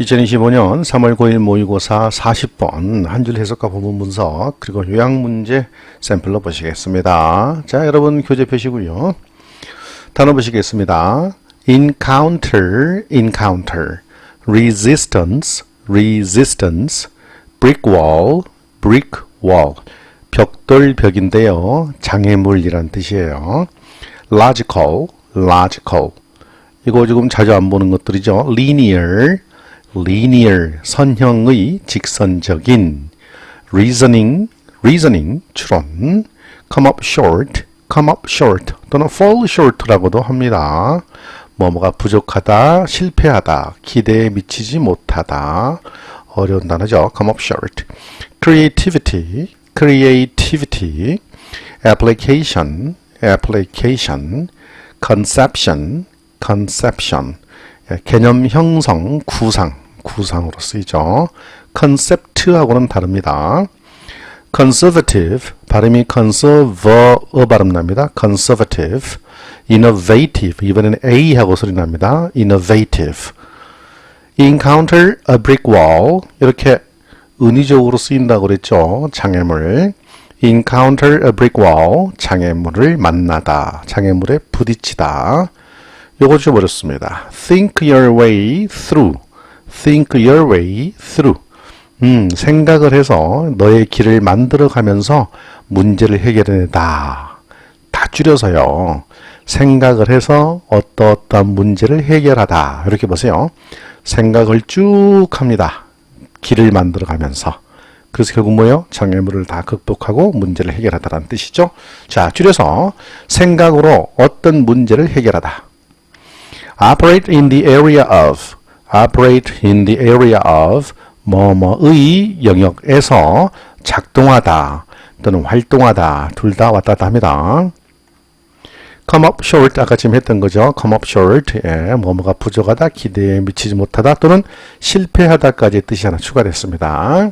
2025년 3월 9일 모의고사 40번 한 줄 해석과 부분 분석 그리고 요약 문제 샘플로 보시겠습니다. 자, 여러분 교재 펴시고요. 단어 보시겠습니다. encounter, encounter, resistance, resistance, brick wall, brick wall. 벽돌 벽인데요. 장애물이란 뜻이에요. logical, logical. 이거 지금 자주 안 보는 것들이죠. linear, linear, 선형의 직선적인. reasoning, reasoning, 추론. come up short 또는 fall short라고도 합니다. 뭐뭐가 부족하다, 실패하다, 기대에 미치지 못하다. 어려운 단어죠. come up short. creativity, creativity. application, application. conception, conception. 개념 형성, 구상으로 쓰이죠. concept하고는 다릅니다. conservative, 발음이 conserve 발음 납니다. conservative. innovative, 이번에는 A하고 소리 납니다. innovative. encounter a brick wall, 이렇게 은의적으로 쓰인다고 그랬죠. 장애물. encounter a brick wall, 장애물을 만나다, 장애물에 부딪히다. 요거 좀 어렵습니다. think your way through, think your way through. 생각을 해서 너의 길을 만들어가면서 문제를 해결해내다. 다 줄여서요. 생각을 해서 어떠한 문제를 해결하다. 이렇게 보세요. 생각을 쭉 합니다. 길을 만들어가면서. 그래서 결국 뭐예요? 장애물을 다 극복하고 문제를 해결하다라는 뜻이죠. 자, 줄여서 생각으로 어떤 문제를 해결하다. operate in the area of, operate in the area of 뭐뭐의 영역에서 작동하다 또는 활동하다, 둘 다 왔다 갔다 합니다. come up short, 아까 지금 했던 거죠. come up short, 뭐뭐가 부족하다, 기대에 미치지 못하다 또는 실패하다까지의 뜻이 하나 추가됐습니다.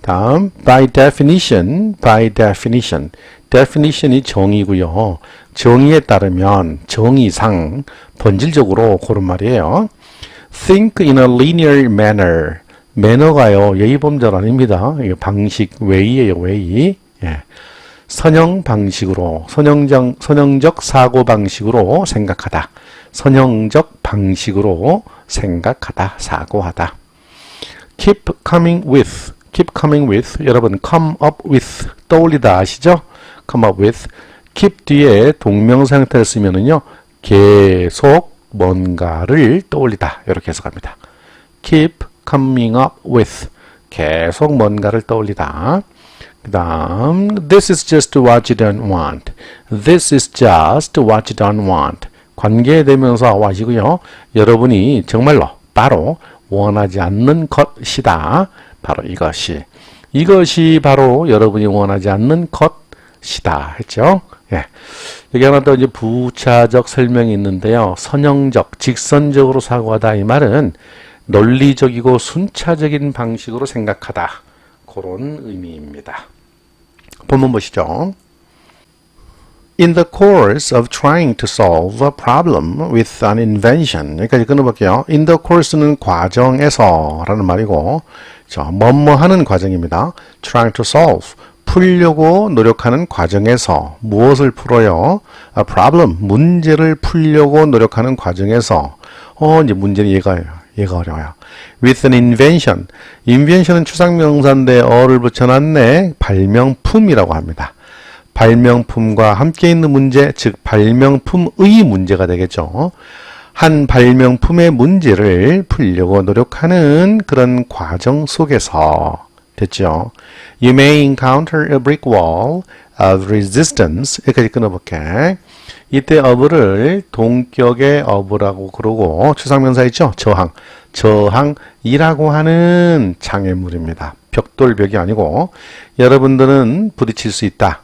다음 by definition, by definition. definition이 정의고요. 정의에 따르면 정의상 본질적으로 그런 말이에요. think in a linear manner. 매너가요, 예의범절 아닙니다. 방식, 웨이예요, 웨이. 예. 선형 방식으로, 선형적 사고 방식으로 생각하다. 선형적 방식으로 생각하다, 사고하다. keep coming with, keep coming with. 여러분, come up with 떠올리다 아시죠? come up with. keep 뒤에 동명사 형태를 쓰면은요, 계속 뭔가를 떠올리다. 이렇게 해석합니다. keep coming up with. 계속 뭔가를 떠올리다. 그 다음, this is just what you don't want. This is just what you don't want. 관계대명사 what이고요. 여러분이 정말로 바로 원하지 않는 것이다. 바로 이것이. 이것이 바로 여러분이 원하지 않는 것이다. 했죠? 예. 여기 하나 더 이제 부차적 설명이 있는데요. 선형적, 직선적으로 사고하다. 이 말은 논리적이고 순차적인 방식으로 생각하다. 그런 의미입니다. 본문 보시죠. In the course of trying to solve a problem with an invention. 여기까지 끊어볼게요. In the course는 과정에서 라는 말이고, 뭐뭐 하는 과정입니다. Trying to solve. 풀려고 노력하는 과정에서 무엇을 풀어요? A problem. 문제를 풀려고 노력하는 과정에서. 이제 문제는 얘가 어려워요. With an invention. invention은 추상명사인데 어를 붙여놨네. 발명품이라고 합니다. 발명품과 함께 있는 문제, 즉 발명품의 문제가 되겠죠. 한 발명품의 문제를 풀려고 노력하는 그런 과정 속에서 됐죠. You may encounter a brick wall of resistance. 여기까지 끊어볼게. 이때 of를 동격의 of라고 그러고 추상명사 있죠? 저항이라고 하는 장애물입니다. 벽돌벽이 아니고 여러분들은 부딪힐 수 있다.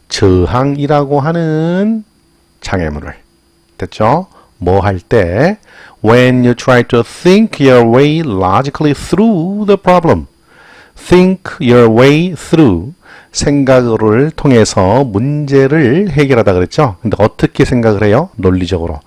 저항이라고 하는 장애물을. 됐죠? 뭐 할 때? When you try to think your way logically through the problem. think your way through. 생각을 통해서 문제를 해결하다 그랬죠? 근데 어떻게 생각을 해요? 논리적으로.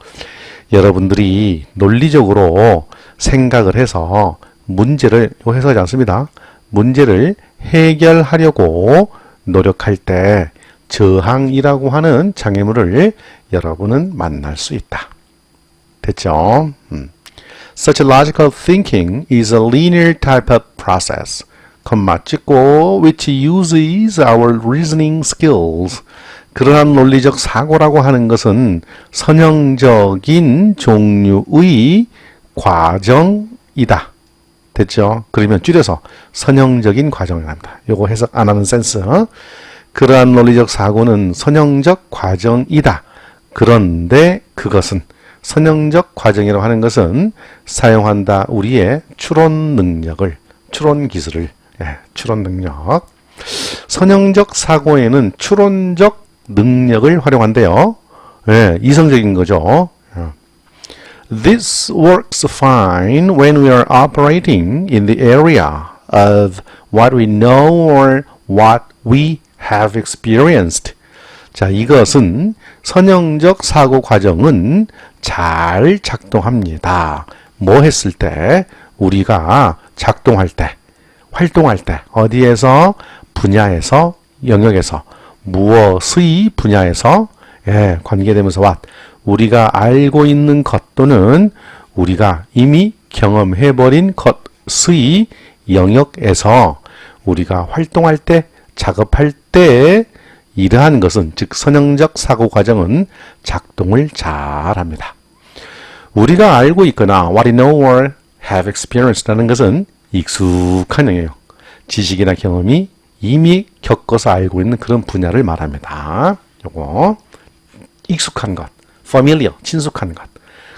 여러분들이 논리적으로 생각을 해서 문제를, 이거 해석하지 않습니다. 문제를 해결하려고 노력할 때 저항이라고 하는 장애물을 여러분은 만날 수 있다. 됐죠? Such logical thinking is a linear type of process. 컴마 찍고 which uses our reasoning skills. 그러한 논리적 사고라고 하는 것은 선형적인 종류의 과정이다. 됐죠? 그러면 줄여서 선형적인 과정을 합니다. 요거 해석 안 하는 센스. 그러한 논리적 사고는 선형적 과정이다. 그런데 그것은 선형적 과정이라고 하는 것은 사용한다 우리의 추론 능력을, 추론 기술을, 추론 능력. 선형적 사고에는 추론적 능력을 활용한대요. 이성적인 거죠. This works fine when we are operating in the area of what we know or what we have experienced. 자, 이것은 선형적 사고 과정은 잘 작동합니다. 뭐 했을 때? 우리가 작동할 때, 활동할 때, 어디에서? 분야에서, 영역에서, 무엇의 분야에서, 관계되면서 what? 우리가 알고 있는 것 또는 우리가 이미 경험해버린 것의 영역에서 우리가 활동할 때, 작업할 때 이러한 것은, 즉 선형적 사고 과정은 작동을 잘합니다. 우리가 알고 있거나 what we know or have experienced라는 것은 익숙한 영역, 지식이나 경험이 이미 겪어서 알고 있는 그런 분야를 말합니다. 요거 익숙한 것, familiar, 친숙한 것.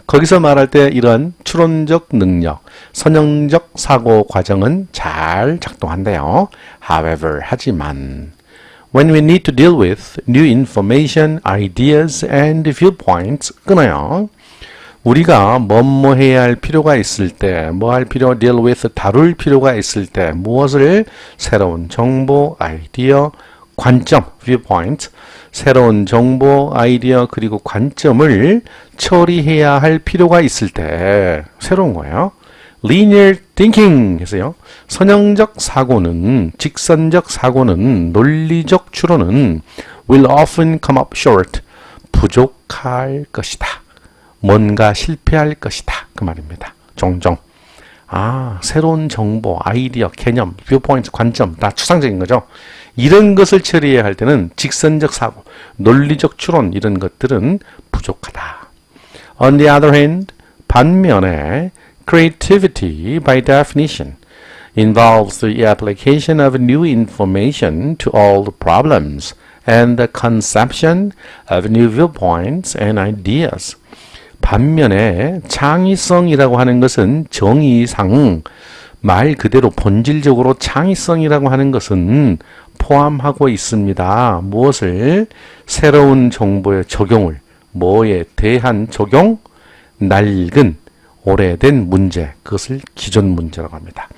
거기서 말할 때 이런 추론적 능력, 선형적 사고 과정은 잘 작동한대요. However, 하지만 when we need to deal with new information, ideas, and viewpoints, 끊어요. 우리가 뭐뭐 해야 할 필요가 있을 때, 뭐 할 필요, deal with, 다룰 필요가 있을 때, 무엇을? 새로운 정보, 아이디어, 관점, viewpoint, 새로운 정보, 아이디어, 그리고 관점을 처리해야 할 필요가 있을 때, 새로운 거예요. linear thinking 했어요. 선형적 사고는, 직선적 사고는, 논리적 추론은 will often come up short. 부족할 것이다. 뭔가 실패할 것이다. 그 말입니다. 종종. 새로운 정보, 아이디어, 개념, 뷰포인트, 관점, 다 추상적인 거죠. 이런 것을 처리해야 할 때는 직선적 사고, 논리적 추론 이런 것들은 부족하다. On the other hand, 반면에 creativity by definition involves the application of new information to all the problems and the conception of new viewpoints and ideas. 반면에 창의성이라고 하는 것은 정의상 말 그대로 본질적으로 창의성이라고 하는 것은 포함하고 있습니다. 무엇을? 새로운 정보의 적용을, 뭐에 대한 적용? 낡은, 오래된 문제, 그것을 기존 문제라고 합니다.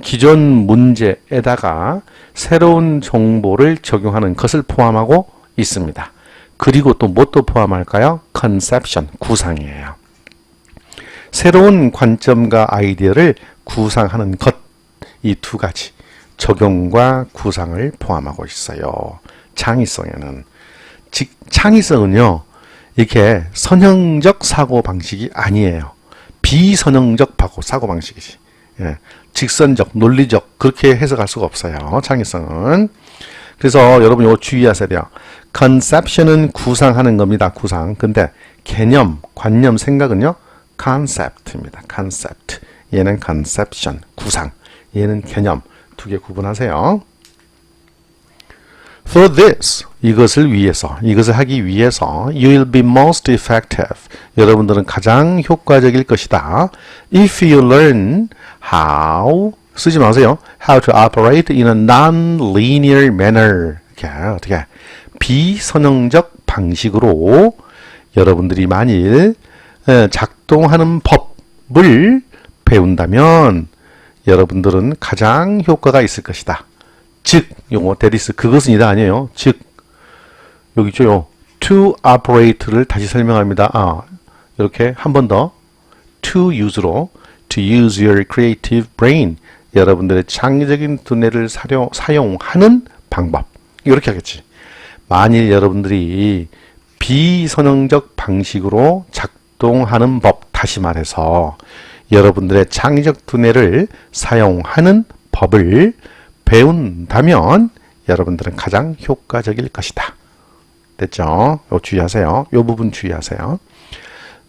기존 문제에다가 새로운 정보를 적용하는 것을 포함하고 있습니다. 그리고 또 무엇도 포함할까요? conception, 구상이에요. 새로운 관점과 아이디어를 구상하는 것, 이 두 가지 적용과 구상을 포함하고 있어요. 창의성에는. 즉 창의성은요, 이렇게 선형적 사고 방식이 아니에요. 비선형적 사고 방식이지. 직선적, 논리적 그렇게 해석할 수가 없어요. 창의성은. 그래서 여러분 이거 주의하셔야 돼요. conception은 구상하는 겁니다. 구상. 근데 개념, 관념, 생각은요, concept입니다. concept. 얘는 conception, 구상. 얘는 개념. 두 개 구분하세요. For this, 이것을 위해서, 이것을 하기 위해서 you will be most effective. 여러분들은 가장 효과적일 것이다. If you learn how, 쓰지 마세요. How to operate in a non-linear manner. 이렇게 어떻게 비선형적 방식으로 여러분들이 만일 작동하는 법을 배운다면 여러분들은 가장 효과가 있을 것이다. 즉, 요거 대리스 그것은이다 아니에요. 즉, 여기 있죠. to operate를 다시 설명합니다. 이렇게 한 번 더 to use로 to use your creative brain. 여러분들의 창의적인 두뇌를 사용하는 방법. 이렇게 하겠지. 만일 여러분들이 비선형적 방식으로 작동하는 법, 다시 말해서 여러분들의 창의적 두뇌를 사용하는 법을 배운다면 여러분들은 가장 효과적일 것이다. 됐죠? 요 주의하세요. 요 부분 주의하세요.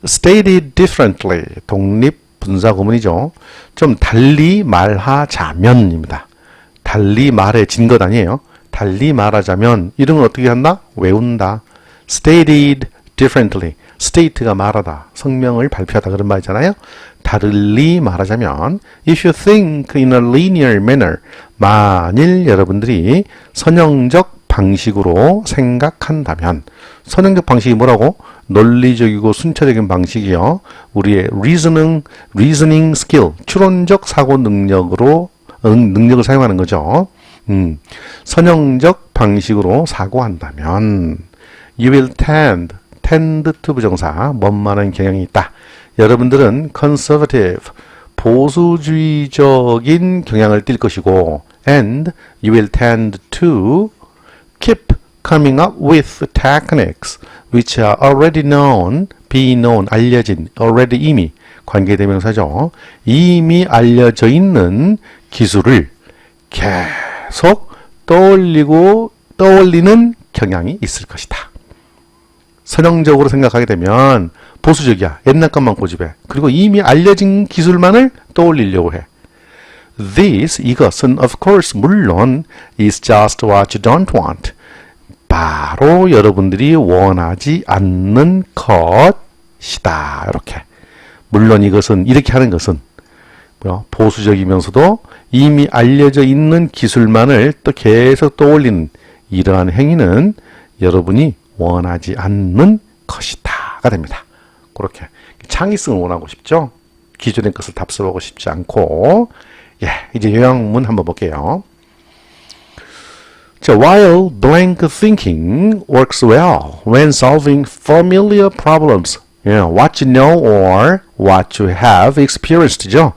Stated differently. 독립 분사 구문이죠. 좀 달리 말하자면입니다. 달리 말해진 것 아니에요. 달리 말하자면 이런 걸 어떻게 한다? 외운다. Stated differently. state가 말하다, 성명을 발표하다 그런 말이잖아요. 달리 말하자면 if you think in a linear manner. 만일 여러분들이 선형적 방식으로 생각한다면 선형적 방식이 뭐라고? 논리적이고 순차적인 방식이요. 우리의 reasoning skill, 추론적 사고 능력을 사용하는 거죠. 선형적 방식으로 사고한다면 you will tend to 부정사, 원만한 경향이 있다. 여러분들은 conservative, 보수주의적인 경향을 띨 것이고 and you will tend to keep coming up with techniques which are already known, be known, 알려진, already 이미, 관계대명사죠. 이미 알려져 있는 기술을 계속 떠올리는 경향이 있을 것이다. 선형적으로 생각하게 되면 보수적이야. 옛날 것만 고집해. 그리고 이미 알려진 기술만을 떠올리려고 해. This, 이것은 of course, 물론 is just what you don't want. 바로 여러분들이 원하지 않는 것이다. 이렇게. 물론 이것은, 이렇게 하는 것은 보수적이면서도 이미 알려져 있는 기술만을 또 계속 떠올리는 이러한 행위는 여러분이 원하지 않는 것이다가 됩니다. 그렇게 창의성을 원하고 싶죠. 기존의 것을 답습하고 싶지 않고. 이제 요약문 한번 볼게요. 자, while blank thinking works well when solving familiar problems, what you know or what you have experienced죠.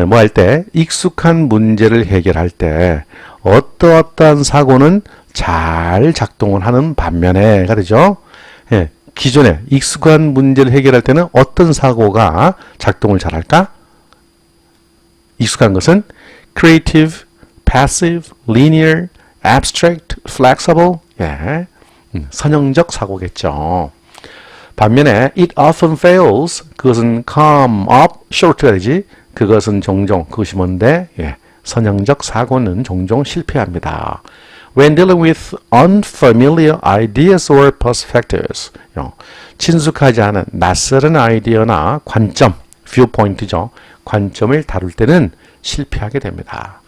뭐 할 때 익숙한 문제를 해결할 때 어떠한 사고는 잘 작동을 하는 반면에가 되죠. 기존에 익숙한 문제를 해결할 때는 어떤 사고가 작동을 잘할까? 익숙한 것은 creative, passive, linear, abstract, flexible, 선형적 사고겠죠. 반면에 it often fails, 그것은 come up short가 되지. 그것은 종종, 그것이 뭔데? 선형적 사고는 종종 실패합니다. When dealing with unfamiliar ideas or perspectives, 친숙하지 않은 낯설은 아이디어나 관점, viewpoint죠. 관점을 다룰 때는 실패하게 됩니다.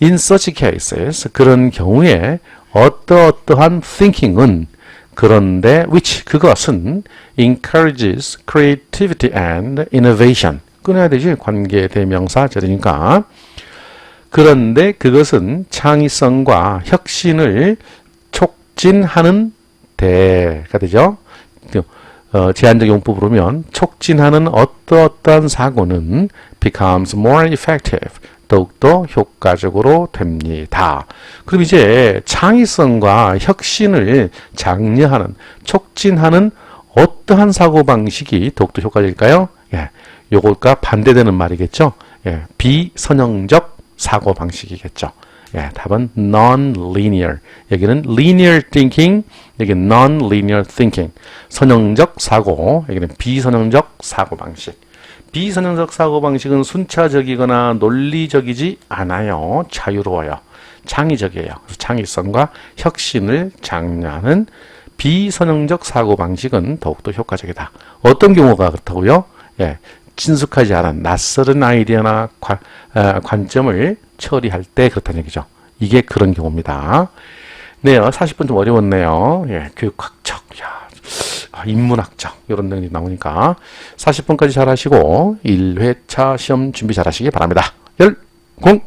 In such cases, 그런 경우에 어떠한 thinking은 그런데 which 그것은 encourages creativity and innovation. 끊어야 되지. 관계대명사절이니까. 그런데 그것은 창의성과 혁신을 촉진하는 대가 되죠. 제한적 용법으로 보면 촉진하는 어떠한 사고는 becomes more effective. 더욱더 효과적으로 됩니다. 그럼 이제 창의성과 혁신을 장려하는, 촉진하는 어떠한 사고방식이 더욱더 효과적일까요? 요것과 반대되는 말이겠죠. 비선형적 사고방식이겠죠. 답은 non-linear. 여기는 linear thinking, 여기는 non-linear thinking. 선형적 사고, 여기는 비선형적 사고방식. 비선형적 사고방식은 순차적이거나 논리적이지 않아요. 자유로워요. 창의적이에요. 그래서 창의성과 혁신을 장려하는 비선형적 사고방식은 더욱더 효과적이다. 어떤 경우가 그렇다고요? 친숙하지 않은 낯설은 아이디어나 관점을 처리할 때 그렇다는 얘기죠. 이게 그런 경우입니다. 네, 40분 좀 어려웠네요. 교육학적, 인문학적 이런 내용이 나오니까 40분까지 잘 하시고 1회차 시험 준비 잘 하시기 바랍니다. 열공!